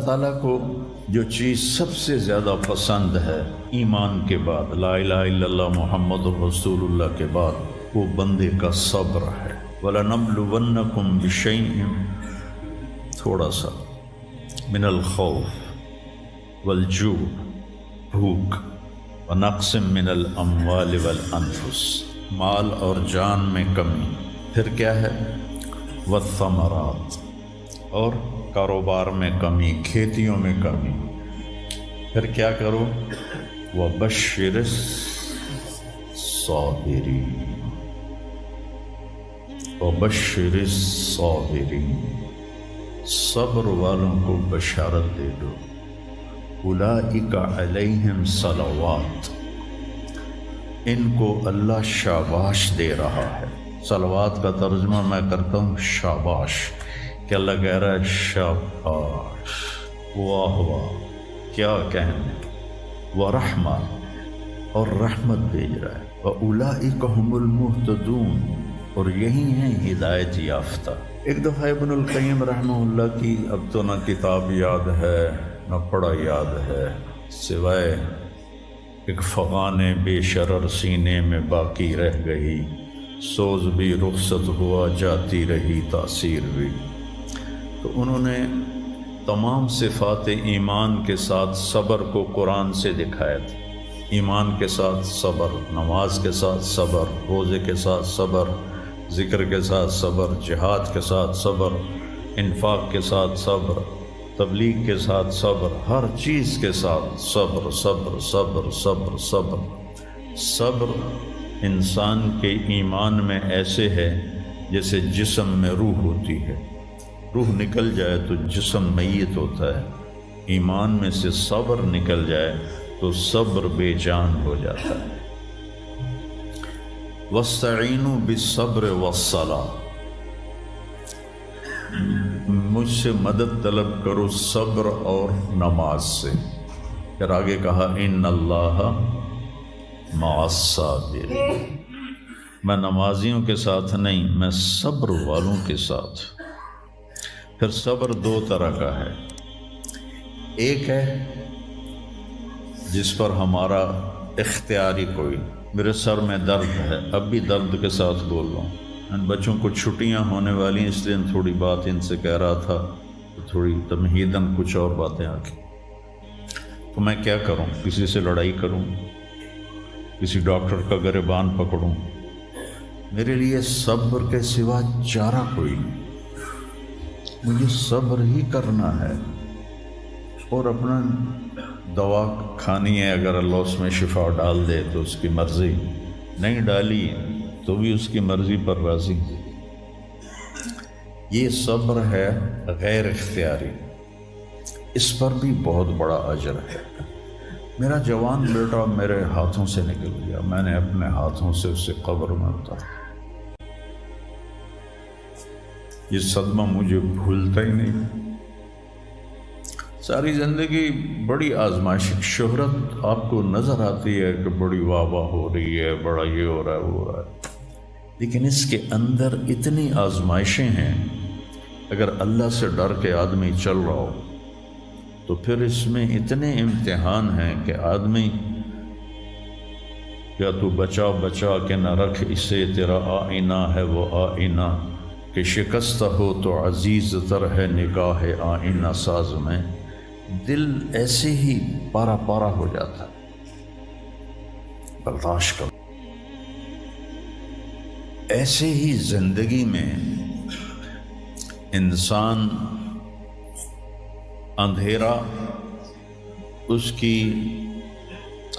تعالیٰ کو جو چیز سب سے زیادہ پسند ہے ایمان کے بعد، لا الہ الا اللہ محمد رسول اللہ کے بعد، وہ بندے کا صبر ہے۔ وَلَنَبْلُوَنَّكُمْ بِشَيْءٍ، تھوڑا سا، من الخوف والجوع، بھوک، ونقص من الاموال والانفس، مال اور جان میں کمی، پھر کیا ہے، والثمرات، اور کاروبار میں کمی، کھیتیوں میں کمی، پھر کیا کرو، وَبَشِّرِ الصَّابِرِينَ، وَبَشِّرِ الصَّابِرِينَ، صبر والوں کو بشارت دے دو۔ اولئک علیہم صلوات، ان کو اللہ شاباش دے رہا ہے۔ صلوات کا ترجمہ میں کرتا ہوں شاباش، کہ اللہ کہہ رہا ہے شاباش، واہ واہ، کیا کہنے، ورحمہ، اور رحمت بھیج رہا ہے، وَأُولَئِكَ هُمُ الْمُهْتَدُونَ، اور یہی ہیں ہدایت یافتہ۔ ایک دفعہ ابن القیم رحمہ اللہ کی اب تو نہ کتاب یاد ہے نہ پڑھا یاد ہے، سوائے ایک فغان بے شرر سینے میں باقی رہ گئی، سوز بھی رخصت ہوا جاتی رہی تاثیر بھی۔ تو انہوں نے تمام صفات ایمان کے ساتھ صبر کو قرآن سے دکھایا تھا۔ ایمان کے ساتھ صبر، نماز کے ساتھ صبر، روزے کے ساتھ صبر، ذکر کے ساتھ صبر، جہاد کے ساتھ صبر، انفاق کے ساتھ صبر، تبلیغ کے ساتھ صبر، ہر چیز کے ساتھ صبر صبر صبر صبر صبر۔ صبر انسان کے ایمان میں ایسے ہے جیسے جسم میں روح ہوتی ہے، روح نکل جائے تو جسم میت ہوتا ہے، ایمان میں سے صبر نکل جائے تو صبر بے جان ہو جاتا ہے۔ وَاسْتَعِینُوا بِالصَّبْرِ وَالصَّلَاةِ، مجھ سے مدد طلب کرو صبر اور نماز سے۔ پھر آگے کہا ان اللہ مع الصابرین، میں نمازیوں کے ساتھ نہیں، میں صبر والوں کے ساتھ۔ پھر صبر دو طرح کا ہے، ایک ہے جس پر ہمارا اختیاری کوئی، میرے سر میں درد ہے، اب بھی درد کے ساتھ بول رہا ہوں، ان بچوں کو چھٹیاں ہونے والی ہیں، اس لیے تھوڑی بات ان سے کہہ رہا تھا، تھوڑی تمہیداً کچھ اور باتیں آ گئی۔ تو میں کیا کروں، کسی سے لڑائی کروں، کسی ڈاکٹر کا گریبان پکڑوں؟ میرے لیے صبر کے سوا چارہ کوئی نہیں، مجھے صبر ہی کرنا ہے، اور اپنا دوا کھانی ہے، اگر اللہ اس میں شفا ڈال دے تو اس کی مرضی، نہیں ڈالی تو بھی اس کی مرضی پر راضی۔ یہ صبر ہے غیر اختیاری، اس پر بھی بہت بڑا اجر ہے۔ میرا جوان بیٹا میرے ہاتھوں سے نکل گیا، میں نے اپنے ہاتھوں سے اسے قبر میں اتارا، یہ صدمہ مجھے بھولتا ہی نہیں۔ ساری زندگی بڑی آزمائش، شہرت آپ کو نظر آتی ہے کہ بڑی واہ واہ ہو رہی ہے، بڑا یہ ہو رہا ہے وہ ہو رہا ہے، لیکن اس کے اندر اتنی آزمائشیں ہیں، اگر اللہ سے ڈر کے آدمی چل رہا ہو تو پھر اس میں اتنے امتحان ہیں کہ آدمی یا تو بچا بچا کے نہ رکھ اسے، تیرا آئینہ ہے وہ آئینہ، کہ شکستہ ہو تو عزیز تر ہے نگاہ آئینہ ساز میں۔ دل ایسے ہی پارا پارا ہو جاتا ہے، برداشت کرو۔ ایسے ہی زندگی میں انسان اندھیرا اس کی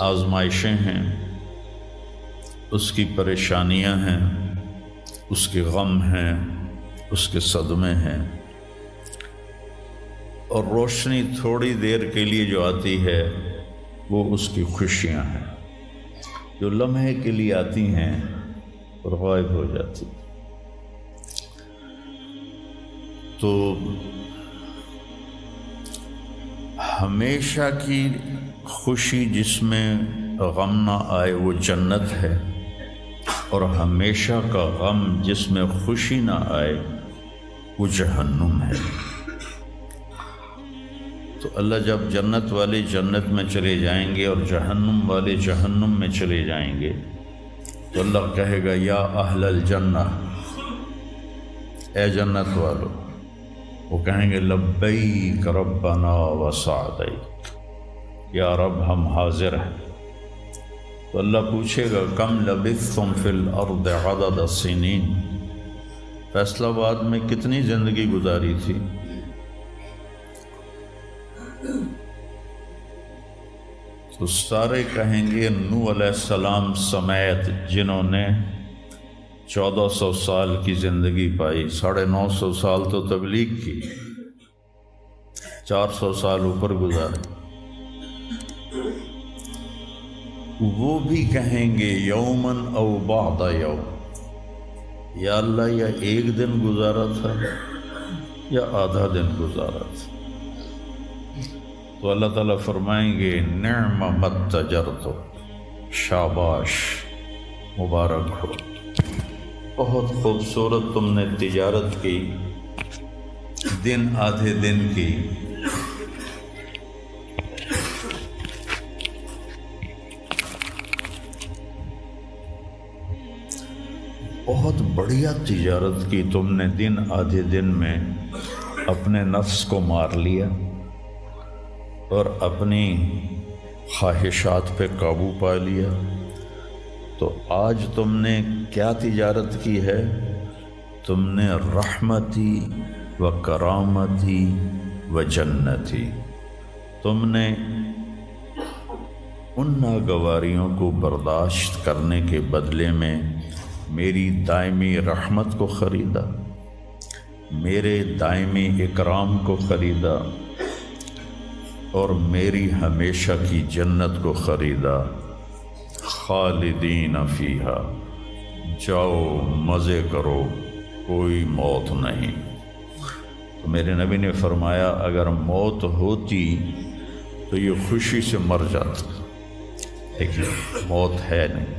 آزمائشیں ہیں، اس کی پریشانیاں ہیں، اس کے غم ہیں، اس کے صدمے ہیں، اور روشنی تھوڑی دیر کے لیے جو آتی ہے وہ اس کی خوشیاں ہیں، جو لمحے کے لیے آتی ہیں اور غائب ہو جاتی۔ تو ہمیشہ کی خوشی جس میں غم نہ آئے وہ جنت ہے، اور ہمیشہ کا غم جس میں خوشی نہ آئے وہ جہنم ہے۔ تو اللہ جب جنت والے جنت میں چلے جائیں گے اور جہنم والے جہنم میں چلے جائیں گے تو اللہ کہے گا یا اہل الجنہ، اے جنت والو، وہ کہیں گے لبیک ربنا وسعدیک، یا رب ہم حاضر ہیں۔ تو اللہ پوچھے گا کم لبثتم فی الارض عدد السنین، فیصلہ آباد میں کتنی زندگی گزاری تھی؟ تو سارے کہیں گے نوح علیہ السلام سمیت جنہوں نے 1400 سال کی زندگی پائی، 950 سال تو تبلیغ کی، 400 سال اوپر گزارے، وہ بھی کہیں گے یومن او بعد یوم، یا اللہ یا ایک دن گزارا تھا یا آدھا دن گزارا تھا۔ تو اللہ تعالیٰ فرمائیں گے نعم متجرت، شاباش، مبارک ہو، بہت خوبصورت تم نے تجارت کی، دن آدھے دن کی، بہت بڑھیا تجارت کی تم نے، دن آدھے دن میں اپنے نفس کو مار لیا اور اپنی خواہشات پہ قابو پا لیا۔ تو آج تم نے کیا تجارت کی ہے؟ تم نے رحمتی و کرامتی و جنتی، تم نے ان ناگواریوں کو برداشت کرنے کے بدلے میں میری دائمی رحمت کو خریدا، میرے دائمی اکرام کو خریدا اور میری ہمیشہ کی جنت کو خریدا۔ خالدین فیہا، جاؤ مزے کرو، کوئی موت نہیں۔ تو میرے نبی نے فرمایا اگر موت ہوتی تو یہ خوشی سے مر جاتا، لیکن موت ہے نہیں۔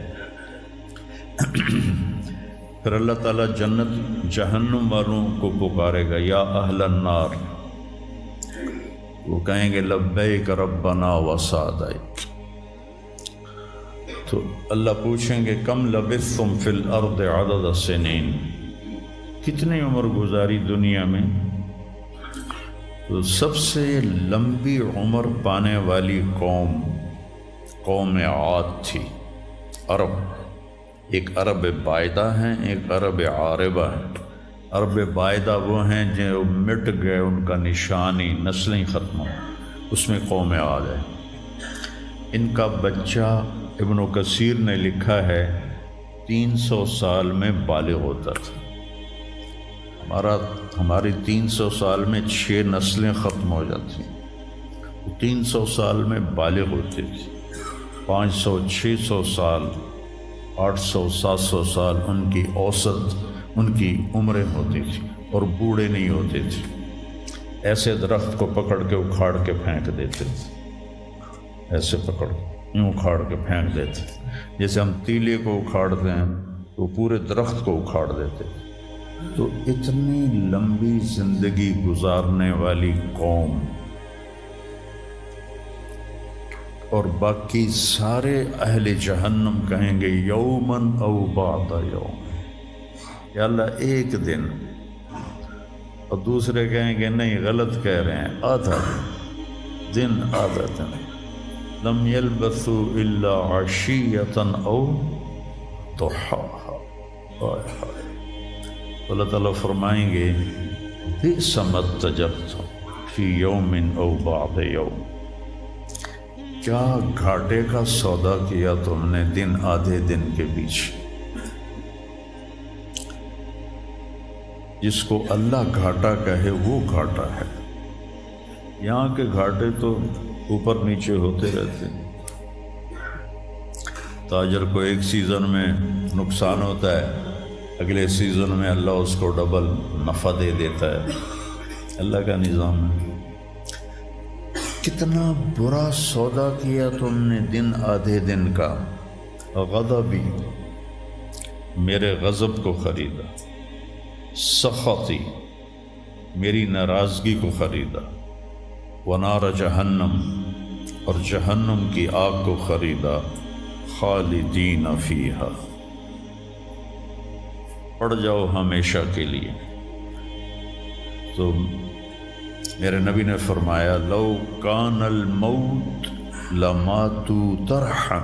پھر اللہ تعالیٰ جنت جہنم والوں کو پکارے گا یا اہل النار، وہ کہیں گے لبیک ربنا وسعدیک۔ تو اللہ پوچھیں گے کم لبثتم فی الارض عدد السنین، کتنی عمر گزاری دنیا میں؟ تو سب سے لمبی عمر پانے والی قوم عاد تھی، عرب۔ ایک عرب بائدہ ہیں، ایک عرب عاربہ ہیں۔ عرب بائدہ وہ ہیں جو مٹ گئے، ان کا نشانی نسلیں ختم ہو، اس میں قوم عاد ہے۔ ان کا بچہ ابن کثیر نے لکھا ہے 300 سال میں بالغ ہوتا تھا۔ ہماری 300 سال میں 6 نسلیں ختم ہو جاتی ہیں، 300 سال میں بالغ ہوتی تھی۔ 500 600 سال 800 700 سال ان کی اوسط ان کی عمریں ہوتی تھی اور بوڑھے نہیں ہوتے تھے۔ ایسے درخت کو پکڑ کے اکھاڑ کے پھینک دیتے تھے، ایسے پکڑ یوں اکھاڑ کے پھینک دیتے، جیسے ہم تیلے کو اکھاڑتے ہیں تو پورے درخت کو اکھاڑ دیتے۔ تو اتنی لمبی زندگی گزارنے والی قوم، اور باقی سارے اہل جہنم کہیں گے یومن او بعد یوم، یا اللہ ایک دن، اور دوسرے کہیں گے نہیں غلط کہہ رہے ہیں، آدھا دن، آدھا دن۔ لم یلبثوا الا عشیۃ او ضحاہا۔ اللہ تعالیٰ فرمائیں گے بئس ما اتجرتم فی یوم او بعد یوم، کیا گھاٹے کا سودا کیا تم نے دن آدھے دن کے بیچ۔ جس کو اللہ گھاٹا کہے وہ گھاٹا ہے، یہاں کے گھاٹے تو اوپر نیچے ہوتے رہتے ہیں۔ تاجر کو ایک سیزن میں نقصان ہوتا ہے، اگلے سیزن میں اللہ اس کو ڈبل نفع دے دیتا ہے، اللہ کا نظام ہے۔ کتنا برا سودا کیا تم نے دن آدھے دن کا۔ غضبی، میرے غضب کو خریدا، سخطی، میری ناراضگی کو خریدا، ونار جہنم، اور جہنم کی آگ کو خریدا، خالدین فیہا، پڑ جاؤ ہمیشہ کے لیے۔ تو میرے نبی نے فرمایا لو کان الموت لماتوا طرحا،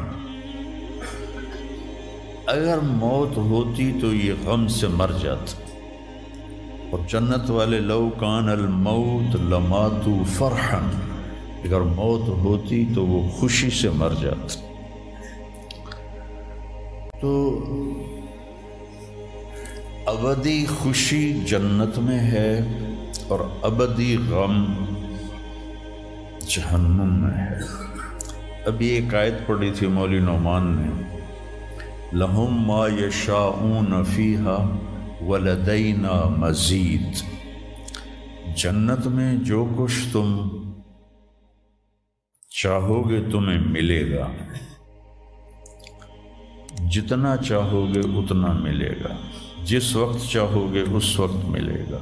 اگر موت ہوتی تو یہ غم سے مر جاتے، اور جنت والے لو کان الموت لماتوا فرحا، اگر موت ہوتی تو وہ خوشی سے مر جاتے۔ تو ابدی خوشی جنت میں ہے اور ابدی غم جہنم میں ہے۔ ابھی ایک آیت پڑھی تھی مولوی نعمان نے، لہم ما یشاءون فیہا ولدینا مزید، جنت میں جو کچھ تم چاہو گے تمہیں ملے گا، جتنا چاہو گے اتنا ملے گا، جس وقت چاہو گے اس وقت ملے گا۔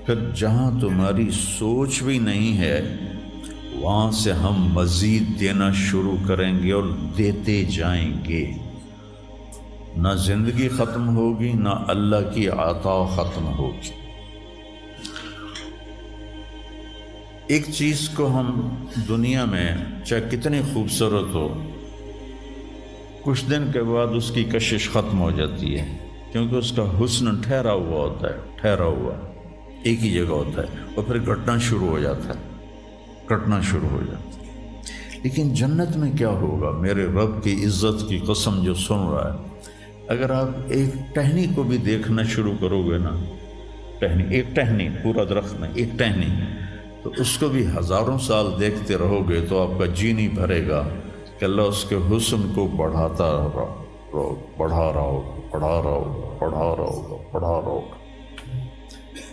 پھر جہاں تمہاری سوچ بھی نہیں ہے وہاں سے ہم مزید دینا شروع کریں گے اور دیتے جائیں گے، نہ زندگی ختم ہوگی نہ اللہ کی عطا ختم ہوگی۔ ایک چیز کو ہم دنیا میں چاہے کتنی خوبصورت ہو، کچھ دن کے بعد اس کی کشش ختم ہو جاتی ہے، کیونکہ اس کا حسن ٹھہرا ہوا ہوتا ہے، ٹھہرا ہوا ایک ہی جگہ ہوتا ہے، اور پھر کٹنا شروع ہو جاتا ہے، کٹنا شروع ہو جاتا ہے۔ لیکن جنت میں کیا ہوگا؟ میرے رب کی عزت کی قسم جو سن رہا ہے، اگر آپ ایک ٹہنی کو بھی دیکھنا شروع کرو گے نا، ایک ٹہنی، پورا درخت نہیں، ایک ٹہنی، تو اس کو بھی ہزاروں سال دیکھتے رہو گے تو آپ کا جی نہیں بھرے گا کہ اللہ اس کے حسن کو بڑھاتا رہو، بڑھا رہا ہوگا، بڑھا رہا ہوگا، بڑھا رہا ہوگا، بڑھا رہا ہوگا۔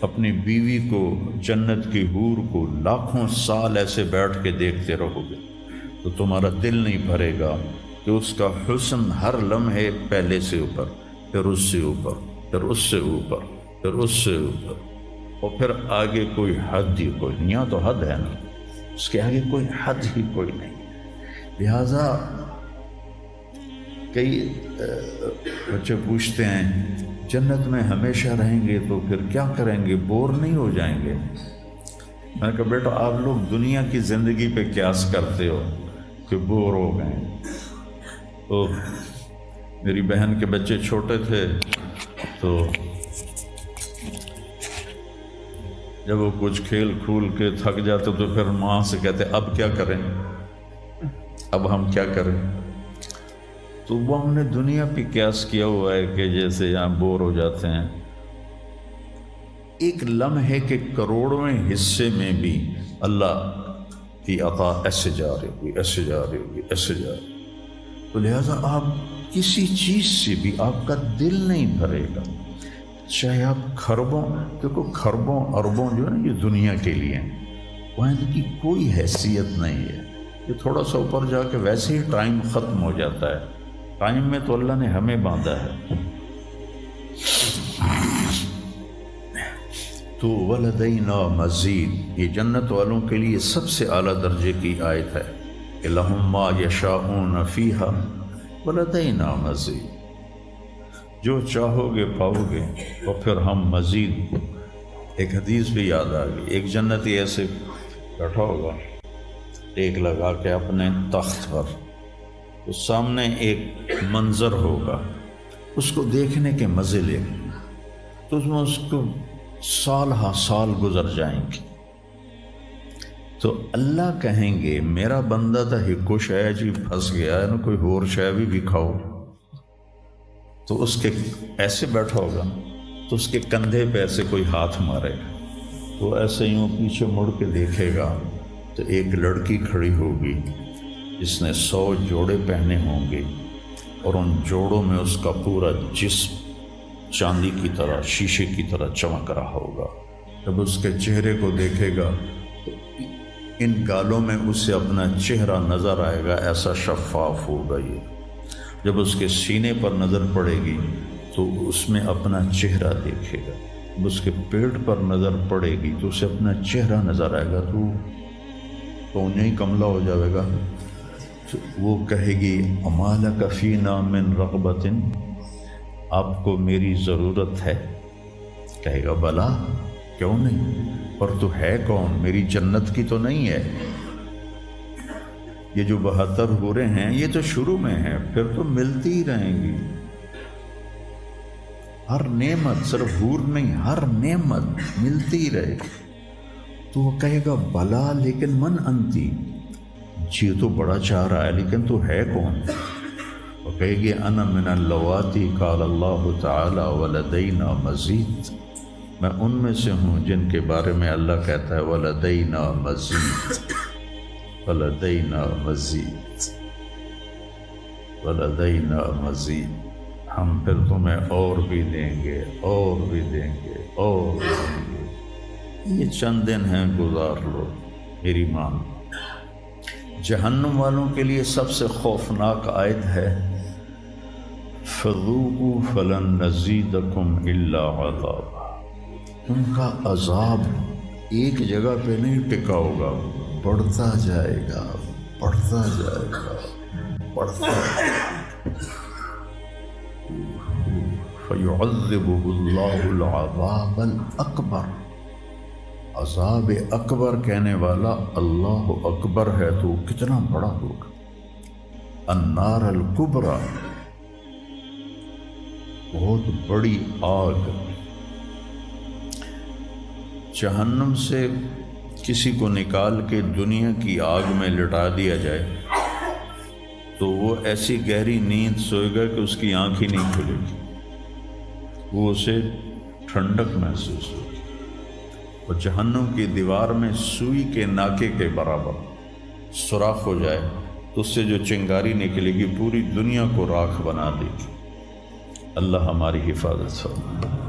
اپنی بیوی کو، جنت کی حور کو لاکھوں سال ایسے بیٹھ کے دیکھتے رہو گے تو تمہارا دل نہیں بھرے گا کہ اس کا حسن ہر لمحے پہلے سے اوپر، پھر اس سے اوپر، پھر اس سے اوپر، پھر اس سے اوپر، اور پھر آگے کوئی حد ہی کوئی نہیں۔ یہاں تو حد ہے نا، اس کے آگے کوئی حد ہی کوئی نہیں۔ لہٰذا کئی بچے پوچھتے ہیں جنت میں ہمیشہ رہیں گے تو پھر کیا کریں گے، بور نہیں ہو جائیں گے؟ میں نے کہا بیٹا آپ لوگ دنیا کی زندگی پہ قیاس کرتے ہو کہ بور ہو گئے۔ تو میری بہن کے بچے چھوٹے تھے تو جب وہ کچھ کھیل کھول کے تھک جاتے تو پھر ماں سے کہتے اب کیا کریں، اب ہم کیا کریں؟ تو وہ ہم نے دنیا پہ قیاس کیا ہوا ہے کہ جیسے یہاں بور ہو جاتے ہیں، ایک لمحے کے کروڑویں حصے میں بھی اللہ کی عطا ایسے جا رہی ہوگی، ایسے جا رہی ہوگی، ایسے جا رہی ہوگی۔ تو لہٰذا آپ کسی چیز سے بھی آپ کا دل نہیں بھرے گا، چاہے آپ خربوں، دیکھو خربوں اربوں جو ہے نا یہ دنیا کے لیے ہیں، وہاں ان کی کوئی حیثیت نہیں ہے۔ یہ تھوڑا سا اوپر جا کے ویسے ہی ٹائم ختم ہو جاتا ہے، ٹائم میں تو اللہ نے ہمیں باندھا ہے۔ تو ولدینا مزید، یہ جنت والوں کے لیے سب سے اعلیٰ درجے کی آیت ہے کہ لہم ما یشاءون فیہا ولدینا مزید، جو چاہو گے پاؤ گے، اور پھر ہم مزید۔ ایک حدیث بھی یاد آ گئی، ایک جنتی ایسے بیٹھا ہوگا ٹیک لگا کے اپنے تخت پر، تو سامنے ایک منظر ہوگا، اس کو دیکھنے کے مزے لے، تو اس میں اس کو سال ہا سال گزر جائیں گے۔ تو اللہ کہیں گے میرا بندہ تھا ہکو شے جی پھنس گیا ہے نا، کوئی اور شے بھی کھاؤ۔ تو اس کے ایسے بیٹھا ہوگا تو اس کے کندھے پہ ایسے کوئی ہاتھ مارے گا، تو ایسے یوں پیچھے مڑ کے دیکھے گا تو ایک لڑکی کھڑی ہوگی جس نے 100 جوڑے پہنے ہوں گے، اور ان جوڑوں میں اس کا پورا جسم چاندی کی طرح، شیشے کی طرح چمک رہا ہوگا۔ جب اس کے چہرے کو دیکھے گا تو ان گالوں میں اسے اپنا چہرہ نظر آئے گا، ایسا شفاف ہوگا یہ۔ جب اس کے سینے پر نظر پڑے گی تو اس میں اپنا چہرہ دیکھے گا، جب اس کے پیٹ پر نظر پڑے گی تو اسے اپنا چہرہ نظر آئے گا، تو تو انہیں ہی کملا ہو جائے گا. تو وہ کہے گی اما لک فینا من رغبۃ، آپ کو میری ضرورت ہے؟ کہے گا بلا، کیوں نہیں، پر تو ہے کون، میری جنت کی تو نہیں ہے. یہ جو 72 حوریں ہیں یہ تو شروع میں ہیں، پھر تو ملتی ہی رہیں گی. ہر نعمت، صرف حور نہیں، ہر نعمت ملتی ہی رہے گی. تو وہ کہے گا بلا لیکن من انتی، جی تو بڑا چاہ رہا ہے لیکن تو ہے کون؟ وہ کہے گی انا من اللواتی قال اللہ تعالی ولدینا مزید، میں ان میں سے ہوں جن کے بارے میں اللہ کہتا ہے ولدینا مزید، ولدینا مزید، ولدینا مزید، ہم پھر تمہیں اور بھی دیں گے، اور بھی دیں گے، اور بھی دیں گے. یہ چند دن ہیں، گزار لو، میری مان. جہنم والوں کے لیے سب سے خوفناک آیت ہے فذوقوا فلن نزیدکم الا عذابا. ان کا عذاب ایک جگہ پہ نہیں ٹکا ہوگا، بڑھتا جائے گا، بڑھتا جائے گا، بڑھتا جائے گا. فَيُعَذِّبُهُ اللَّهُ الْعَذَابَ الْأَكْبَرَ. عذاب اکبر کہنے والا اللہ اکبر ہے تو کتنا بڑا ہوگا. النار الکبریٰ، بہت بڑی آگ. جہنم سے کسی کو نکال کے دنیا کی آگ میں لٹا دیا جائے تو وہ ایسی گہری نیند سوئے گا کہ اس کی آنکھ ہی نہیں کھلے گی، وہ اسے ٹھنڈک محسوس ہوگی. اور جہنم کی دیوار میں سوئی کے ناکے کے برابر سوراخ ہو جائے تو اس سے جو چنگاری نکلے گی پوری دنیا کو راکھ بنا دے گی. اللہ ہماری حفاظت فرمائے.